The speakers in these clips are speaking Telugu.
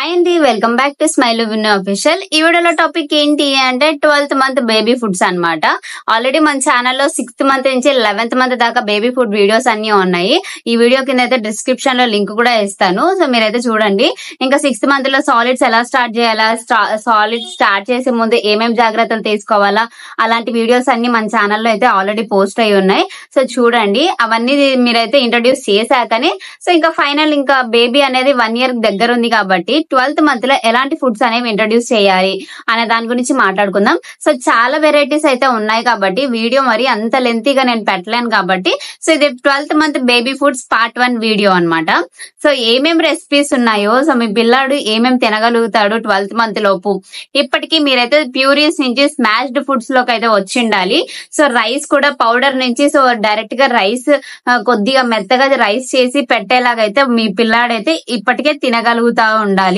హాయ్ అండి, welcome back to smile win official. ఈ వీడియోలో టాపిక్ ఏంటి అంటే 12th మంత్ బేబీ ఫుడ్స్ అన్నమాట. ఆల్రెడీ మన ఛానల్లో 6th మంత్ నుంచి 11th మంత్ దాకా బేబీ ఫుడ్ వీడియోస్ అన్ని ఉన్నాయి. ఈ వీడియో కింద అయితే డిస్క్రిప్షన్ లో లింక్ కూడా ఇస్తాను, సో మీరైతే చూడండి. ఇంకా 6th మంత్ లో సాలిడ్స్ ఎలా స్టార్ట్ చేయాలా, సాలిడ్స్ స్టార్ట్ చేసే ముందు ఏమేమి జాగ్రత్తలు తీసుకోవాలా, అలాంటి వీడియోస్ అన్ని మన ఛానల్లో అయితే ఆల్రెడీ పోస్ట్ అయి ఉన్నాయి. సో చూడండి, అవన్నీ మీరైతే ఇంట్రొడ్యూస్ చేశాకనే సో ఇంకా ఫైనల్ ఇంకా బేబీ అనేది 1 year దగ్గర ఉంది కాబట్టి 12th మంత్ లో ఎలాంటి ఫుడ్స్ అనేవి ఇంట్రొడ్యూస్ చేయాలి అనే దాని గురించి మాట్లాడుకుందాం. సో చాలా వెరైటీస్ అయితే ఉన్నాయి కాబట్టి వీడియో మరి అంత లెంతీగా నేను పెట్టలేను కాబట్టి సో ఇది 12th month baby foods part 1 video అన్నమాట. సో ఏమేం రెసిపీస్ ఉన్నాయో, సో మీ పిల్లాడు ఏమేం తినగలుగుతాడు 12th మంత్ లోపు, ఇప్పటికీ మీరైతే ప్యూరీస్ నుంచి స్మాష్డ్ ఫుడ్స్ లోకి అయితే వచ్చిండాలి. సో రైస్ కూడా పౌడర్ నుంచి సో డైరెక్ట్ గా రైస్ కొద్దిగా మెత్తగా రైస్ చేసి పెట్టేలాగైతే మీ పిల్లాడైతే ఇప్పటికే తినగలుగుతా ఉండాలి.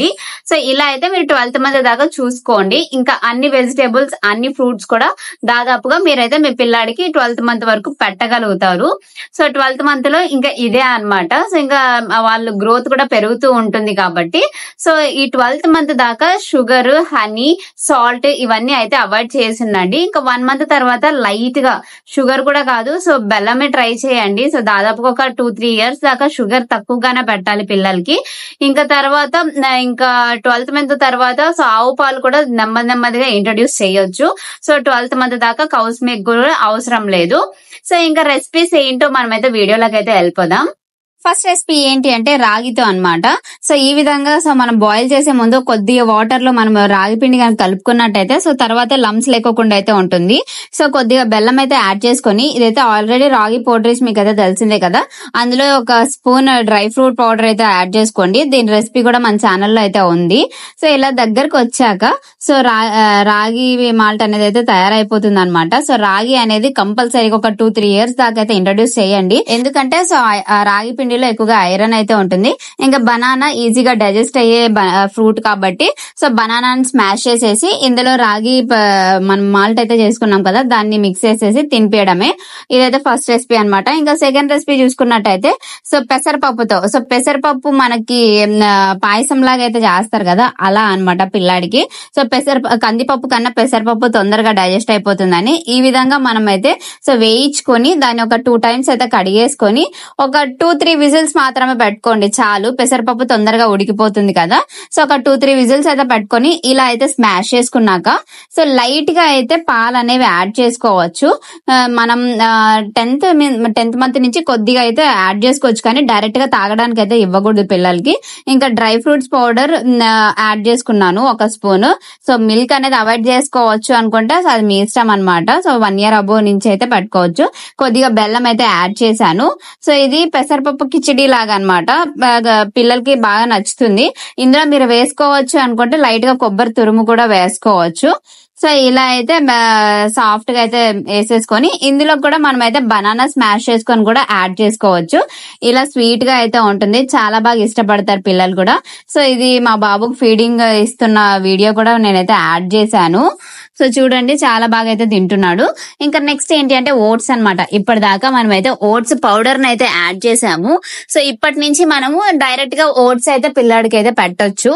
సో ఇలా అయితే మీరు 12th మంత్ దాకా చూసుకోండి. ఇంకా అన్ని వెజిటేబుల్స్ అన్ని ఫ్రూట్స్ కూడా దాదాపుగా మీరైతే మీ పిల్లాడికి 12th మంత్ వరకు పెట్టగలుగుతారు. సో 12th మంత్ లో ఇంకా ఇదే అన్నమాట. సో ఇంకా వాళ్ళు గ్రోత్ కూడా పెరుగుతూ ఉంటుంది కాబట్టి సో ఈ 12th మంత్ దాకా షుగర్, హనీ, సాల్ట్ ఇవన్నీ అయితే అవాయిడ్ చేసిండండి. ఇంకా 1 month తర్వాత లైట్ గా షుగర్ కూడా కాదు, సో బెల్లమే ట్రై చేయండి. సో దాదాపుగా ఒక 2-3 years దాకా షుగర్ తక్కువగానే పెట్టాలి పిల్లలకి. ఇంకా తర్వాత ఇంకా 12th మంత్ తర్వాత సో ఆవు పాలు కూడా నెమ్మదిగా ఇంట్రొడ్యూస్ చేయొచ్చు. సో 12th మంత్ దాకా కౌస్ మిల్క్ కూడా అవసరం లేదు. సో ఇంకా రెసిపీస్ ఏంటో మనమైతే వీడియోలోకి అయితే వెళ్ళిపోదాం. ఫస్ట్ రెసిపీ ఏంటి అంటే రాగితో అన్నమాట. సో ఈ విధంగా సో మనం బాయిల్ చేసే ముందు కొద్దిగా వాటర్ లో మనం రాగి పిండి కనుక కలుపుకున్నట్టయితే సో తర్వాత లంప్స్ లేకోకుండా అయితే ఉంటుంది. సో కొద్దిగా బెల్లం అయితే యాడ్ చేసుకొని, ఇదైతే ఆల్రెడీ రాగి పౌడర్స్ మీకు అయితే తెలిసిందే కదా, అందులో ఒక స్పూన్ డ్రై ఫ్రూట్ పౌడర్ అయితే యాడ్ చేసుకోండి. దీని రెసిపీ కూడా మన ఛానల్లో అయితే ఉంది. సో ఇలా దగ్గరకు వచ్చాక సో రాగి మాల్ట్ అనేది అయితే తయారైపోతుంది అనమాట. సో రాగి అనేది కంపల్సరీగా ఒక 2-3 years దాకా అయితే ఇంట్రొడ్యూస్ చేయండి. ఎందుకంటే సో రాగి పిండి ఎక్కువగా ఐరన్ అయితే ఉంటుంది. ఇంకా బనానా ఈజీగా డైజెస్ట్ అయ్యే ఫ్రూట్ కాబట్టి సో బనానాని స్మాష్ చేసేసి ఇందులో రాగి మనం మాల్ట్ అయితే చేసుకున్నాం కదా, దాన్ని మిక్స్ చేసేసి తినిపించడమే. ఇదైతే ఫస్ట్ రెసిపీ అన్నమాట. ఇంకా సెకండ్ రెసిపీ చూసుకున్నట్టయితే సో పెసరపప్పుతో, సో పెసరపప్పు మనకి పాయసం లాగా అయితే చేస్తారు కదా, అలా అన్నమాట పిల్లాడికి. సో కందిపప్పు కన్నా పెసరపప్పు తొందరగా డైజెస్ట్ అయిపోతుందని ఈ విధంగా మనం అయితే సో వేయించుకొని దాన్ని ఒక 2 times అయితే కడిగేసుకొని ఒక 2-3 విజిల్స్ మాత్రమే పెట్టుకోండి చాలు. పెసరపప్పు తొందరగా ఉడికిపోతుంది కదా. సో ఒక 2-3 విజిల్స్ అయితే పెట్టుకొని ఇలా అయితే స్మాష్ చేసుకున్నాక సో లైట్ గా అయితే పాలు అనేవి యాడ్ చేసుకోవచ్చు. మనం 10th మంత్ నుంచి కొద్దిగా అయితే యాడ్ చేసుకోవచ్చు, కానీ డైరెక్ట్ గా తాగడానికి అయితే ఇవ్వకూడదు పిల్లలకి. ఇంకా డ్రై ఫ్రూట్స్ పౌడర్ యాడ్ చేసుకున్నాను 1 స్పూన్. సో మిల్క్ అనేది అవాయిడ్ చేసుకోవచ్చు అనుకుంటే అది మీ ఇష్టం అనమాట. సో 1 year అబోవ్ నుంచి అయితే పెట్టుకోవచ్చు. కొద్దిగా బెల్లం అయితే యాడ్ చేశాను. సో ఇది పెసరపప్పు కిచిడి లాగా అన్నమాట, పిల్లలకి బాగా నచ్చుతుంది. ఇందులో మీరు వేసుకోవచ్చు అనుకుంటే లైట్ గా కొబ్బరి తురుము కూడా వేసుకోవచ్చు. సో ఇలా అయితే సాఫ్ట్ గా అయితే వేసేసుకొని ఇందులో కూడా మనం అయితే బనానా స్మాష్ చేసుకొని కూడా యాడ్ చేసుకోవచ్చు. ఇలా స్వీట్ గా అయితే ఉంటుంది, చాలా బాగా ఇష్టపడతారు పిల్లలు కూడా. సో ఇది మా బాబుకి ఫీడింగ్ ఇస్తున్న వీడియో కూడా నేనైతే యాడ్ చేశాను. సో చూడండి, చాలా బాగా అయితే తింటున్నాడు. ఇంకా నెక్స్ట్ ఏంటి అంటే ఓట్స్ అన్నమాట. ఇప్పటిదాకా మనం అయితే ఓట్స్ పౌడర్ ని అయితే యాడ్ చేసాము. సో ఇప్పటి నుంచి మనము డైరెక్ట్ గా ఓట్స్ అయితే పిల్లాడికి అయితే పెట్టొచ్చు.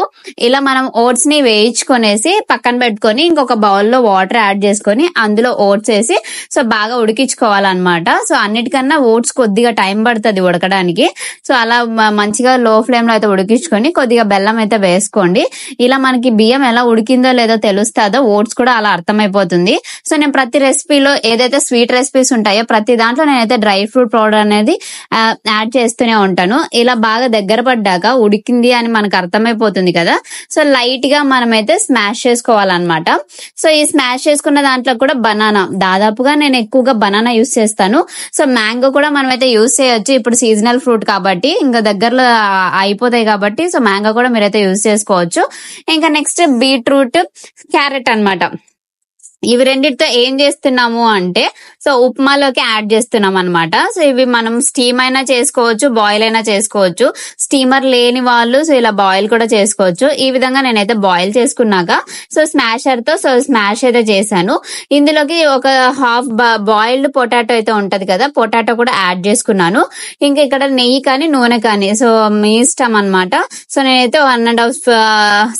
ఇలా మనం ఓట్స్ ని వేయించుకొనేసి పక్కన పెట్టుకొని ఇంకొక బౌల్ లో వాటర్ యాడ్ చేసుకొని అందులో ఓట్స్ వేసి సో బాగా ఉడికించుకోవాలన్నమాట. సో అన్నిటికన్నా ఓట్స్ కొద్దిగా టైం పడుతుంది ఉడకడానికి. సో అలా మంచిగా లో ఫ్లేమ్ లో అయితే ఉడికించుకొని కొద్దిగా బెల్లం అయితే వేసుకోండి. ఇలా మనకి బియ్యం ఎలా ఉడికిందో లేదో తెలుస్తుందో ఓట్స్ కూడా అలా అర్థమైపోతుంది. సో నేను ప్రతి రెసిపీలో ఏదైతే స్వీట్ రెసిపీస్ ఉంటాయో ప్రతి దాంట్లో నేనైతే డ్రై ఫ్రూట్ పౌడర్ అనేది యాడ్ చేస్తూనే ఉంటాను. ఇలా బాగా దగ్గర పడ్డాక ఉడికింది అని మనకు అర్థమైపోతుంది కదా. సో లైట్ గా మనమైతే స్మాష్ చేసుకోవాలన్నమాట. సో ఈ స్మాష్ చేసుకున్న దాంట్లో కూడా బనానా, దాదాపుగా నేను ఎక్కువగా బనానా యూస్ చేస్తాను. సో మ్యాంగో కూడా మనమైతే యూస్ చేయొచ్చు, ఇప్పుడు సీజనల్ ఫ్రూట్ కాబట్టి ఇంకా దగ్గరలో అయిపోతాయి కాబట్టి సో మ్యాంగో కూడా మీరైతే యూస్ చేసుకోవచ్చు. ఇంకా నెక్స్ట్ బీట్రూట్, క్యారెట్ అన్నమాట. ఇవి రెండిటితో ఏం చేస్తున్నాము అంటే సో ఉప్మాలోకి యాడ్ చేస్తున్నాం అనమాట. సో ఇవి మనం స్టీమ్ అయినా చేసుకోవచ్చు, బాయిల్ అయినా చేసుకోవచ్చు. స్టీమర్ లేని వాళ్ళు సో ఇలా బాయిల్ కూడా చేసుకోవచ్చు. ఈ విధంగా నేనైతే బాయిల్ చేసుకున్నాక సో స్మాషర్ తో సో స్మాష్ అయితే చేశాను. ఇందులోకి ఒక హాఫ్ బాయిల్డ్ పొటాటో అయితే ఉంటది కదా, పొటాటో కూడా యాడ్ చేసుకున్నాను. ఇంకా ఇక్కడ నెయ్యి కానీ నూనె కానీ సో మీ ఇష్టం అనమాట. సో నేనైతే 1.5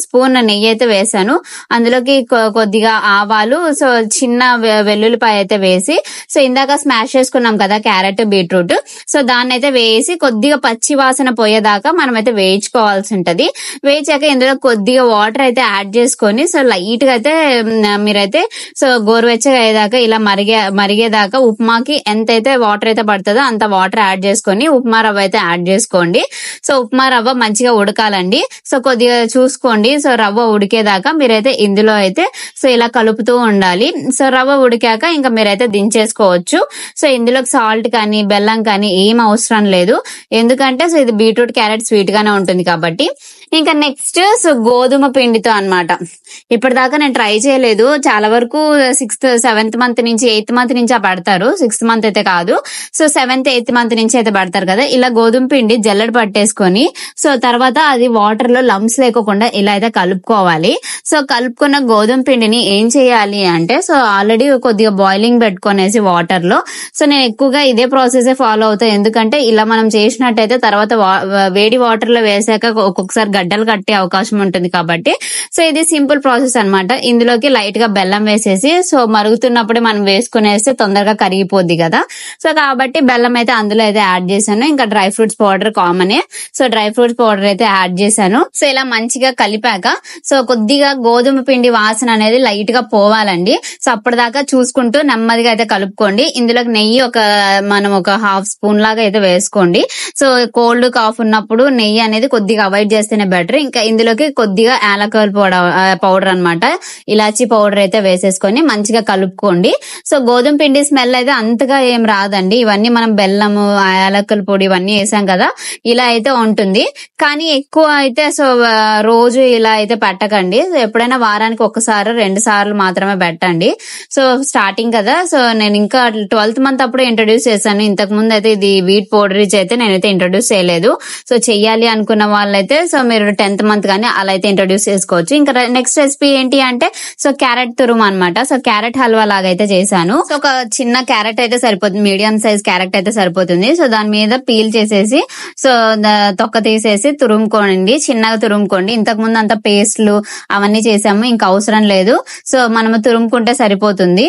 స్పూన్ నెయ్యి అయితే వేసాను. అందులోకి కొద్దిగా ఆవాలు, సో చిన్న వెల్లుల్లిపాయ అయితే వేసి సో ఇందాక స్మాష్ చేసుకున్నాం కదా క్యారెట్ బీట్రూట్, సో దాన్ని అయితే వేసి కొద్దిగా పచ్చి వాసన పోయేదాకా మనం అయితే వేయించుకోవాల్సి ఉంటది. వేయించాక ఇందులో కొద్దిగా వాటర్ అయితే యాడ్ చేసుకొని సో లైట్ గా అయితే మీరైతే సో గోరువెచ్చగా అయ్యేదాకా ఇలా మరిగేదాకా ఉప్మాకి ఎంతైతే వాటర్ అయితే పడుతుందో అంత వాటర్ యాడ్ చేసుకొని ఉప్మా రవ్వ అయితే యాడ్ చేసుకోండి. సో ఉప్మా రవ్వ మంచిగా ఉడకాలండి. సో కొద్దిగా చూసుకోండి. సో రవ్వ ఉడికేదాకా మీరైతే ఇందులో అయితే సో ఇలా కలుపుతూ ఉండాలి. సో రవ్వ ఉడికాక ఇంకా మీరైతే దించేసుకోవచ్చు. సో ఇందులోకి సాల్ట్ కానీ బెల్లం కానీ ఏం అవసరం లేదు, ఎందుకంటే సో ఇది బీట్రూట్ క్యారెట్ స్వీట్ గానే ఉంటుంది కాబట్టి. ఇంకా నెక్స్ట్ సో గోధుమ పిండితో అన్నమాట. ఇప్పటిదాకా నేను ట్రై చేయలేదు. చాలా వరకు 6th 7th మంత్ నుంచి 8th మంత్ నుంచి పడతారు, 6th మంత్ అయితే కాదు. సో 7th 8th మంత్ నుంచి అయితే పడతారు కదా. ఇలా గోధుమ పిండి జల్లెడ పట్టేసుకొని సో తర్వాత అది వాటర్ లో లంప్స్ లేకుండా ఇలా అయితే కలుపుకోవాలి. సో కలుపుకున్న గోధుమ పిండిని ఏం చేయాలి అంటే సో ఆల్రెడీ కొద్దిగా బాయిలింగ్ పెట్టుకునేసి వాటర్ లో, సో నేను ఎక్కువగా ఇదే ప్రాసెస్ ఫాలో అవుతాను. ఎందుకంటే ఇలా మనం చేసినట్టయితే తర్వాత వేడి వాటర్ లో వేసాక ఒక్కొక్కసారి గడ్డలు కట్టే అవకాశం ఉంటుంది కాబట్టి సో ఇది సింపుల్ ప్రాసెస్ అన్నమాట. ఇందులోకి లైట్ గా బెల్లం వేసేసి సో మరుగుతున్నప్పుడే మనం వేసుకునేస్తే తొందరగా కరిగిపోద్ది కదా. సో కాబట్టి బెల్లం అయితే అందులో అయితే యాడ్ చేశాను. ఇంకా డ్రై ఫ్రూట్స్ పౌడర్ కామనే, సో డ్రై ఫ్రూట్స్ పౌడర్ అయితే యాడ్ చేశాను. సో ఇలా మంచిగా కలిపాక సో కొద్దిగా గోధుమ పిండి వాసన అనేది లైట్ గా పోవాలండి. సో అప్పటిదాకా చూసుకుంటూ నెమ్మదిగా అయితే కలుపుకోండి. ఇందులోకి నెయ్యి మనం ఒక 1/2 స్పూన్ లాగా అయితే వేసుకోండి. సో కోల్డ్ కాఫ్ ఉన్నప్పుడు నెయ్యి అనేది కొద్దిగా అవాయిడ్ చేస్తేనే బెటర్. ఇంకా ఇందులోకి కొద్దిగా యాలకుల పౌడర్ అన్నమాట, ఇలాచీ పౌడర్ అయితే వేసేసుకొని మంచిగా కలుపుకోండి. సో గోధుమ పిండి స్మెల్ అయితే అంతగా ఏం రాదండి. ఇవన్నీ మనం బెల్లము యాలకుల పొడి ఇవన్నీ వేసాం కదా, ఇలా అయితే ఉంటుంది. కానీ ఎక్కువ అయితే సో రోజు ఇలా అయితే పెట్టకండి. ఎప్పుడైనా వారానికి 1-2 సార్లు మాత్రమే పెట్టండి. సో స్టార్టింగ్ కదా, సో నేను ఇంకా 12th మంత్ అప్పుడు ఇంట్రడ్యూస్ చేశాను. ఇంతకు ముందు అయితే ఇది వీట్ పౌడర్ అయితే నేనైతే ఇంట్రడ్యూస్ చేయలేదు. సో చెయ్యాలి అనుకున్న వాళ్ళైతే సో మీరు 10th మంత్ కానీ అలా అయితే ఇంట్రడ్యూస్ చేసుకోవచ్చు. ఇంకా నెక్స్ట్ రెసిపీ ఏంటి అంటే సో క్యారెట్ తురుము అనమాట. సో క్యారెట్ హల్వా లాగా అయితే చేశాను. సో ఒక చిన్న క్యారెట్ అయితే సరిపోతుంది, మీడియం సైజ్ క్యారెట్ అయితే సరిపోతుంది. సో దాని మీద పీల్ చేసేసి సో తొక్క తీసేసి తురుముకోండి, చిన్నగా తురుముకోండి. ఇంతకు ముందు అంత పేస్ట్లు అవన్నీ చేసాము, ఇంకా అవసరం లేదు. సో మనము తురుముకుంటే సరిపోతుంది.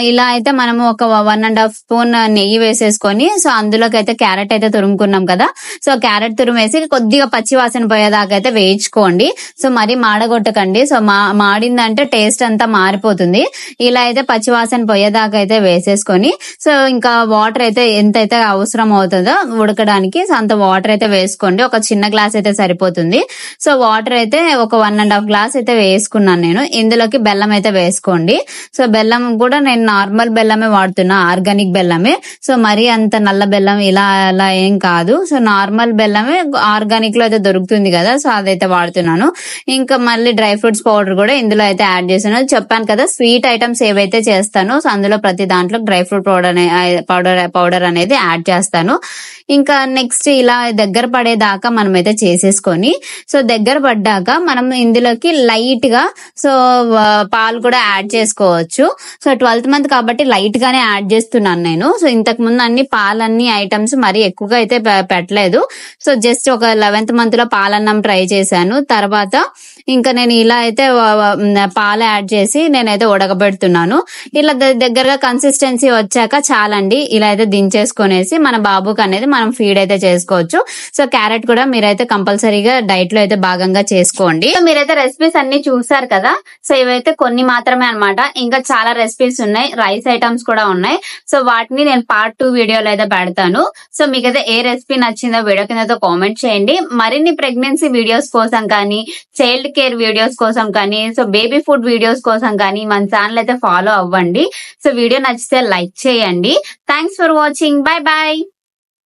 ఇలా అయితే మనము ఒక 1.5 స్పూన్ నెయ్యి వేసేసుకొని సో అందులోకి అయితే క్యారెట్ అయితే తురుముకున్నాం కదా, సో క్యారెట్ తురుమేసి కొద్దిగా పచ్చి వాసన పోయేదాకా అయితే వేయించుకోండి. సో మరీ మాడగొట్టకండి. సో మాడిందంటే టేస్ట్ అంతా మారిపోతుంది. ఇలా అయితే పచ్చి వాసన పోయేదాకా అయితే వేసేసుకొని సో ఇంకా వాటర్ అయితే ఎంతైతే అవసరం అవుతుందో ఉడకడానికి సో అంత వాటర్ అయితే వేసుకోండి. ఒక చిన్న గ్లాస్ అయితే సరిపోతుంది. సో వాటర్ అయితే ఒక 1.5 గ్లాస్ అయితే వేసుకున్నాను నేను. ఇందులోకి బెల్లం అయితే వేసుకోండి. సో బెల్లం కూడా నేను నార్మల్ బెల్లమే వాడుతున్నా, ఆర్గానిక్ బెల్లమే. సో మరీ అంత నల్ల బెల్లం ఇలా అలా ఏం కాదు. సో నార్మల్ బెల్లమే ఆర్గానిక్ లో అయితే దొరుకుతుంది కదా, సో అదైతే వాడుతున్నాను. ఇంకా మళ్ళీ డ్రై ఫ్రూట్స్ పౌడర్ కూడా ఇందులో అయితే యాడ్ చేశాను. చెప్పాను కదా స్వీట్ ఐటమ్స్ ఏవైతే చేస్తానో సో అందులో ప్రతి దాంట్లో డ్రై ఫ్రూట్ పౌడర్ అనేది యాడ్ చేస్తాను. ఇంకా నెక్స్ట్ ఇలా దగ్గర పడేదాకా మనం అయితే చేసేసుకొని సో దగ్గర పడ్డాక మనం ఇందులోకి లైట్ గా సో పాలు కూడా యాడ్ చేసుకోవచ్చు. సో 12th మంత్ కాబట్టి లైట్ గానే యాడ్ చేస్తున్నాను నేను. సో ఇంతకు ముందు అన్ని పాలన్నీ ఐటమ్స్ మరి ఎక్కువగా అయితే పెట్టలేదు. సో జస్ట్ ఒక 11th మంత్ లో పాలన్నం ట్రై చేశాను. తర్వాత ఇంకా నేను ఇలా అయితే పాలు యాడ్ చేసి నేనైతే ఉడకబెడుతున్నాను. ఇలా దగ్గరగా కన్సిస్టెన్సీ వచ్చాక చాలండి. ఇలా అయితే దించేసుకునేసి మన బాబుకి అనేది మనం ఫీడ్ అయితే చేసుకోవచ్చు. సో క్యారెట్ కూడా మీరైతే కంపల్సరీగా డైట్ లో అయితే భాగంగా చేసుకోండి. సో మీరైతే రెసిపీస్ అన్ని చూసారు కదా. సో ఇవైతే కొన్ని మాత్రమే అన్నమాట. ఇంకా చాలా రెసిపీస్ ఉన్నాయి, రైస్ ఐటమ్స్ కూడా ఉన్నాయి. సో వాటిని నేను పార్ట్ 2 వీడియోలో అయితే పెడతాను. సో మీకైతే ఏ రెసిపీ నచ్చిందో వీడియో కింద కామెంట్ చేయండి. మరిన్ని ప్రెగ్నెన్సీ వీడియోస్ కోసం కానీ, చైల్డ్ కేర్ వీడియోస్ కోసం కానీ, సో బేబీ ఫుడ్ వీడియోస్ కోసం కానీ మన ఛానల్ అయితే ఫాలో అవ్వండి. సో వీడియో నచ్చితే లైక్ చేయండి. Thanks for watching. Bye bye.